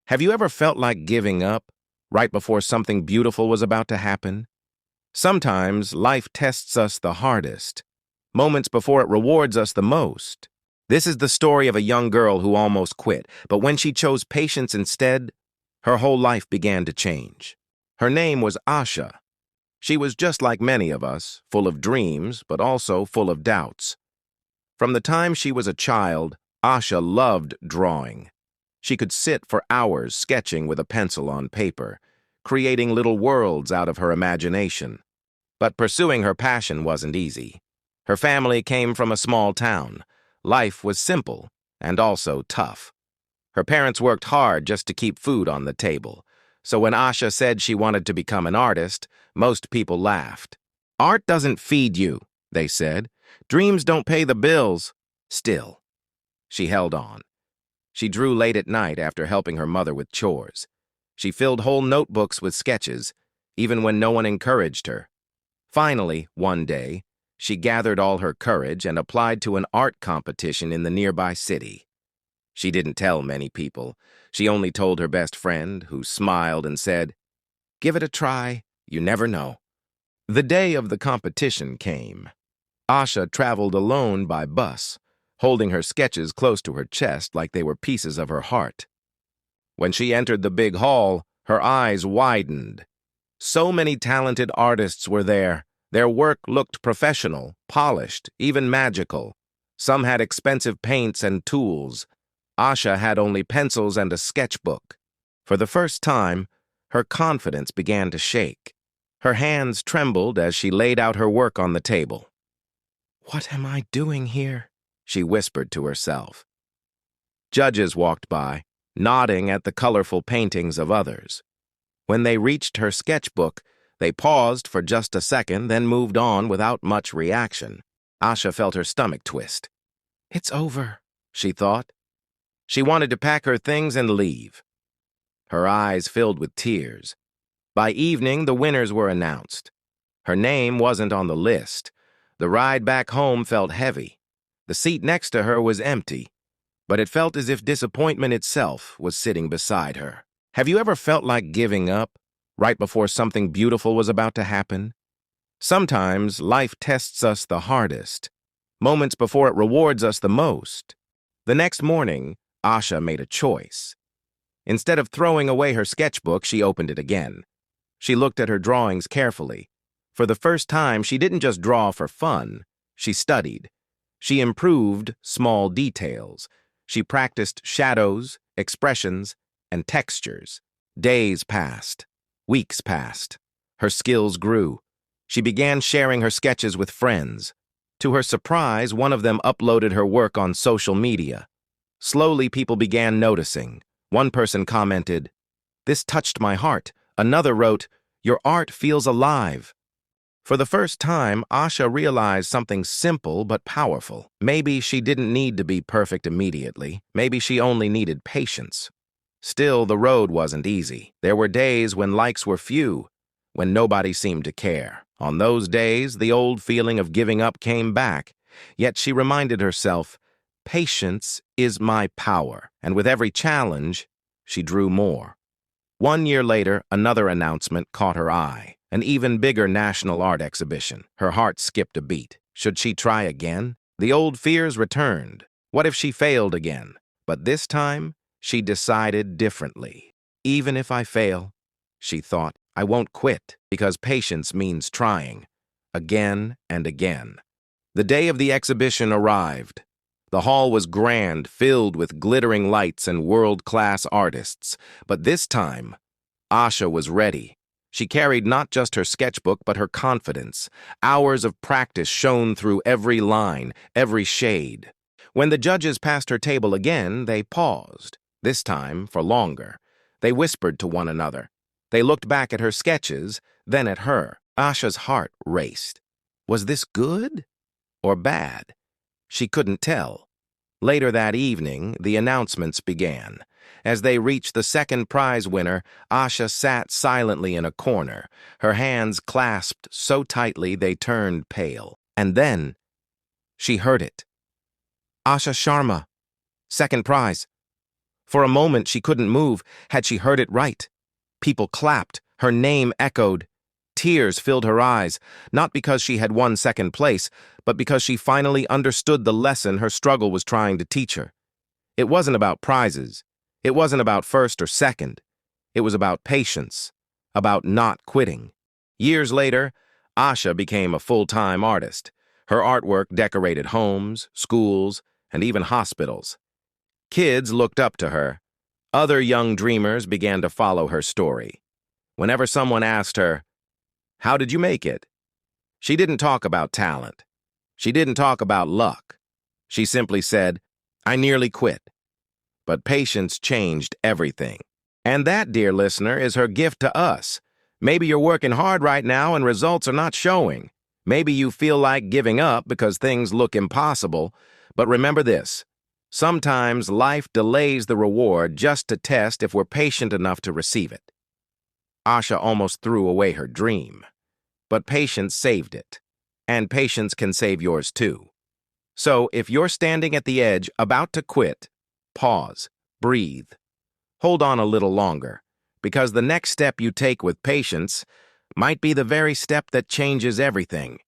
Have you ever felt like giving up right before something beautiful was about to happen? Sometimes life tests us the hardest, moments before it rewards us the most. This is the story of a young girl who almost quit, but when she chose patience instead, her whole life began to change. Her name was Asha. She was just like many of us, full of dreams, but also full of doubts. From the time she was a child, Asha loved drawing. She could sit for hours sketching with a pencil on paper, creating little worlds out of her imagination. But pursuing her passion wasn't easy. Her family came from a small town. Life was simple and also tough. Her parents worked hard just to keep food on the table. So when Asha said she wanted to become an artist, most people laughed. "Art doesn't feed you," they said. "Dreams don't pay the bills." Still, she held on. She drew late at night after helping her mother with chores. She filled whole notebooks with sketches, even when no one encouraged her. Finally, one day, she gathered all her courage and applied to an art competition in the nearby city. She didn't tell many people. She only told her best friend, who smiled and said, "Give it a try, you never know." The day of the competition came. Asha traveled alone by bus, holding her sketches close to her chest like they were pieces of her heart. When she entered the big hall, her eyes widened. So many talented artists were there. Their work looked professional, polished, even magical. Some had expensive paints and tools. Asha had only pencils and a sketchbook. For the first time, her confidence began to shake. Her hands trembled as she laid out her work on the table. "What am I doing here?" she whispered to herself. Judges walked by, nodding at the colorful paintings of others. When they reached her sketchbook, they paused for just a second, then moved on without much reaction. Asha felt her stomach twist. "It's over," she thought. She wanted to pack her things and leave. Her eyes filled with tears. By evening, the winners were announced. Her name wasn't on the list. The ride back home felt heavy. The seat next to her was empty, but it felt as if disappointment itself was sitting beside her. Have you ever felt like giving up right before something beautiful was about to happen? Sometimes life tests us the hardest, moments before it rewards us the most. The next morning, Asha made a choice. Instead of throwing away her sketchbook, she opened it again. She looked at her drawings carefully. For the first time, she didn't just draw for fun. She studied. She improved small details. She practiced shadows, expressions, and textures. Days passed. Weeks passed. Her skills grew. She began sharing her sketches with friends. To her surprise, one of them uploaded her work on social media. Slowly, people began noticing. One person commented, "This touched my heart." Another wrote, "Your art feels alive." For the first time, Asha realized something simple but powerful. Maybe she didn't need to be perfect immediately. Maybe she only needed patience. Still, the road wasn't easy. There were days when likes were few, when nobody seemed to care. On those days, the old feeling of giving up came back. Yet she reminded herself, patience is my power. And with every challenge, she drew more. 1 year later, another announcement caught her eye. An even bigger national art exhibition. Her heart skipped a beat. Should she try again? The old fears returned. What if she failed again? But this time, she decided differently. Even if I fail, she thought, I won't quit, because patience means trying. Again and again. The day of the exhibition arrived. The hall was grand, filled with glittering lights and world-class artists. But this time, Asha was ready. She carried not just her sketchbook, but her confidence. Hours of practice shone through every line, every shade. When the judges passed her table again, they paused, this time for longer. They whispered to one another. They looked back at her sketches, then at her. Asha's heart raced. Was this good or bad? She couldn't tell. Later that evening, the announcements began. As they reached the second prize winner, Asha sat silently in a corner, her hands clasped so tightly they turned pale. And then, she heard it. Asha Sharma, second prize. For a moment, she couldn't move. Had she heard it right? People clapped. Her name echoed. Tears filled her eyes, not because she had won second place, but because she finally understood the lesson her struggle was trying to teach her. It wasn't about prizes. It wasn't about first or second. It was about patience, about not quitting. Years later, Asha became a full-time artist. Her artwork decorated homes, schools, and even hospitals. Kids looked up to her. Other young dreamers began to follow her story. Whenever someone asked her, "How did you make it?" she didn't talk about talent. She didn't talk about luck. She simply said, "I nearly quit." But patience changed everything. And that, dear listener, is her gift to us. Maybe you're working hard right now and results are not showing. Maybe you feel like giving up because things look impossible. But remember this: sometimes life delays the reward just to test if we're patient enough to receive it. Asha almost threw away her dream. But patience saved it. And patience can save yours too. So if you're standing at the edge, about to quit, pause, breathe. Hold on a little longer, because the next step you take with patience might be the very step that changes everything.